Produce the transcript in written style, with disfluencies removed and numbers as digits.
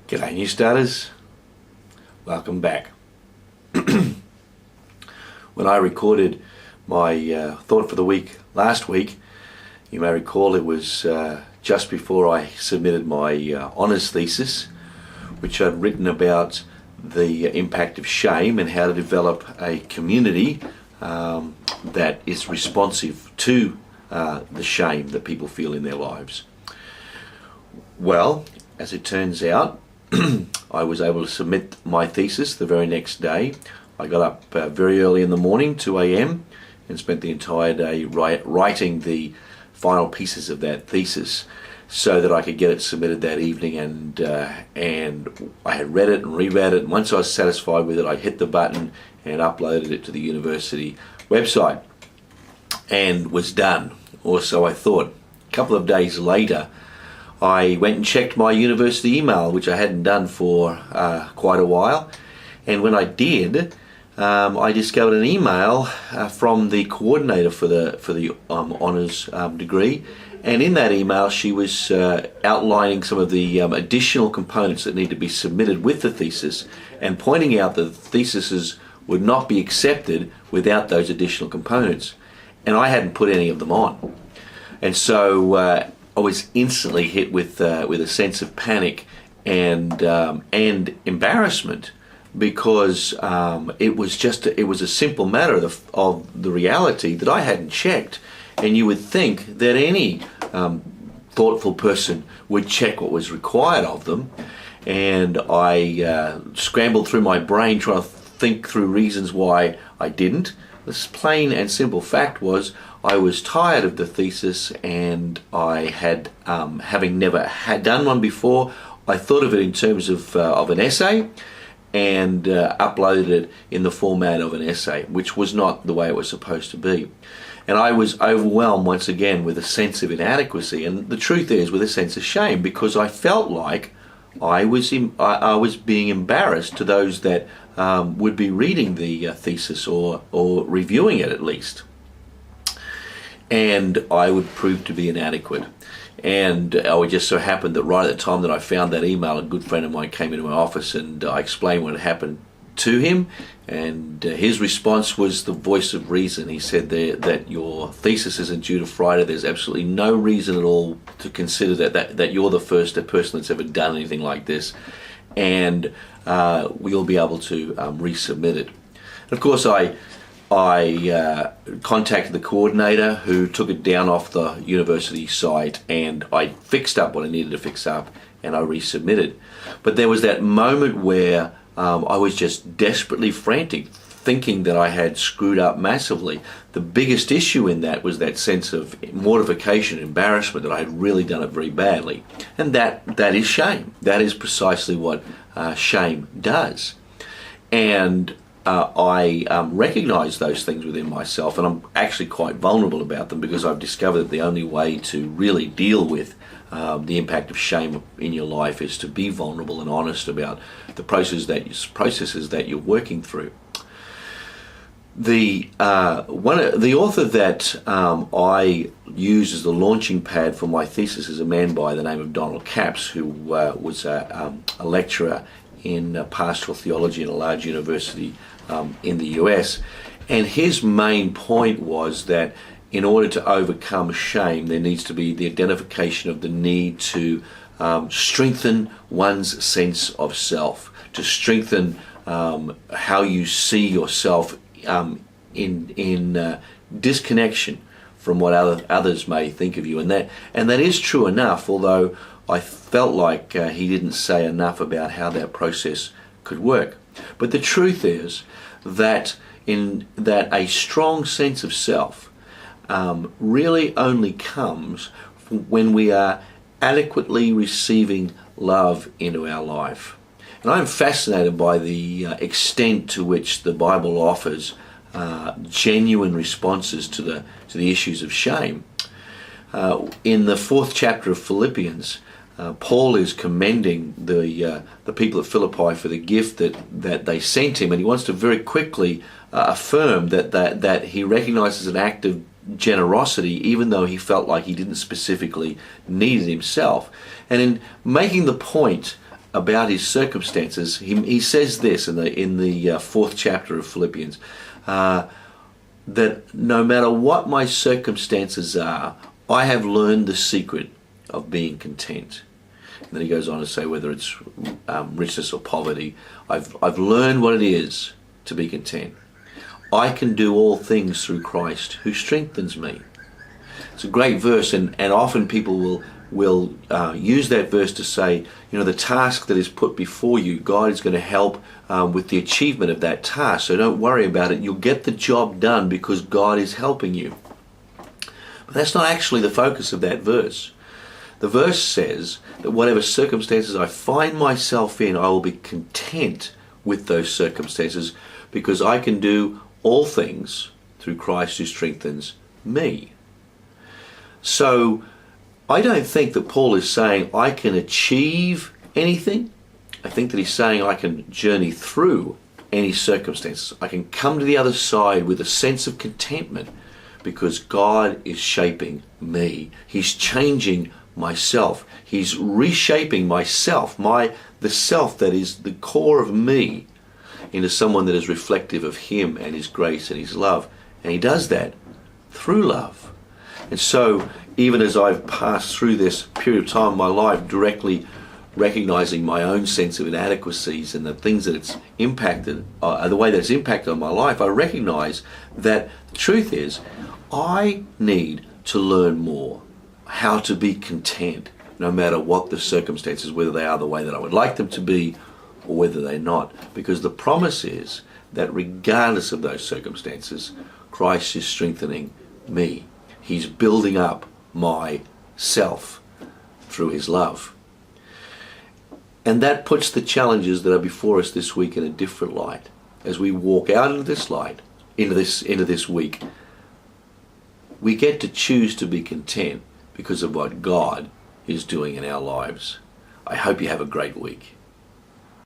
G'day new starters, welcome back. When I recorded my thought for the week last week, you may recall it was just before I submitted my honours thesis, which I'd written about the impact of shame and how to develop a community that is responsive to the shame that people feel in their lives. Well, as it turns out, I was able to submit my thesis the very next day. I got up very early in the morning, 2 a.m, and spent the entire day writing the final pieces of that thesis so that I could get it submitted that evening, and I had read it and reread it, and once I was satisfied with it, I hit the button and uploaded it to the university website and was done, or so I thought. A couple of days later, I went and checked my university email, which I hadn't done for quite a while, and when I did, I discovered an email from the coordinator for the honours degree, and in that email she was outlining some of the additional components that need to be submitted with the thesis, and pointing out that the theses would not be accepted without those additional components, and I hadn't put any of them on. And so I was instantly hit with a sense of panic and embarrassment, because it was a simple matter of the reality that I hadn't checked, and you would think that any thoughtful person would check what was required of them. And I scrambled through my brain trying to think through reasons why I didn't. The plain and simple fact was I was tired of the thesis, and I had, having never done one before, I thought of it in terms of an essay, and uploaded it in the format of an essay, which was not the way it was supposed to be. And I was overwhelmed once again with a sense of inadequacy, and the truth is with a sense of shame, because I felt like I was being embarrassed to those that would be reading the thesis or reviewing it at least, and I would prove to be inadequate. And it just so happened that right at the time that I found that email, a good friend of mine came into my office, and I explained what had happened to him, and his response was the voice of reason. He said that your thesis isn't due to Friday. There's absolutely no reason at all to consider that you're the first person that's ever done anything like this, and we'll be able to resubmit it. And of course, I contacted the coordinator, who took it down off the university site, and I fixed up what I needed to fix up, and I resubmitted. But there was that moment where I was just desperately frantic, thinking that I had screwed up massively. The biggest issue in that was that sense of mortification, embarrassment, that I had really done it very badly. And that is shame. That is precisely what shame does. And I recognize those things within myself, and I'm actually quite vulnerable about them, because I've discovered that the only way to really deal with the impact of shame in your life is to be vulnerable and honest about the processes that you're working through. The author that I use as the launching pad for my thesis is a man by the name of Donald Capps, who was a lecturer in pastoral theology in a large university in the US, and his main point was that in order to overcome shame, there needs to be the identification of the need to strengthen one's sense of self, to strengthen how you see yourself in disconnection from what others may think of you, and that is true enough, although I felt like he didn't say enough about how that process could work. But the truth is that a strong sense of self really only comes when we are adequately receiving love into our life. And I'm fascinated by the extent to which the Bible offers genuine responses to the issues of shame. In the 4th chapter of Philippians, Paul is commending the people at Philippi for the gift that they sent him, and he wants to very quickly affirm that he recognizes an act of generosity, even though he felt like he didn't specifically need it himself. And in making the point about his circumstances, he says this in the fourth chapter of Philippians, that no matter what my circumstances are, I have learned the secret of being content. And then he goes on to say, whether it's richness or poverty, I've learned what it is to be content. I can do all things through Christ who strengthens me. It's a great verse, and often people will use that verse to say, the task that is put before you, God is going to help with the achievement of that task. So don't worry about it. You'll get the job done because God is helping you. But that's not actually the focus of that verse. The verse says that whatever circumstances I find myself in, I will be content with those circumstances because I can do all things through Christ who strengthens me. So I don't think that Paul is saying I can achieve anything. I think that he's saying I can journey through any circumstances. I can come to the other side with a sense of contentment because God is shaping me. He's changing myself. He's reshaping myself, the self that is the core of me, into someone that is reflective of him and his grace and his love. And he does that through love. And so even as I've passed through this period of time in my life, directly recognizing my own sense of inadequacies and the things that it's impacted, the way that it's impacted on my life, I recognize that the truth is I need to learn more how to be content no matter what the circumstances, whether they are the way that I would like them to be or whether they're not. Because the promise is that regardless of those circumstances, Christ is strengthening me. He's building up my self through his love. And that puts the challenges that are before us this week in a different light. As we walk out into this light, into this week, we get to choose to be content because of what God is doing in our lives. I hope you have a great week.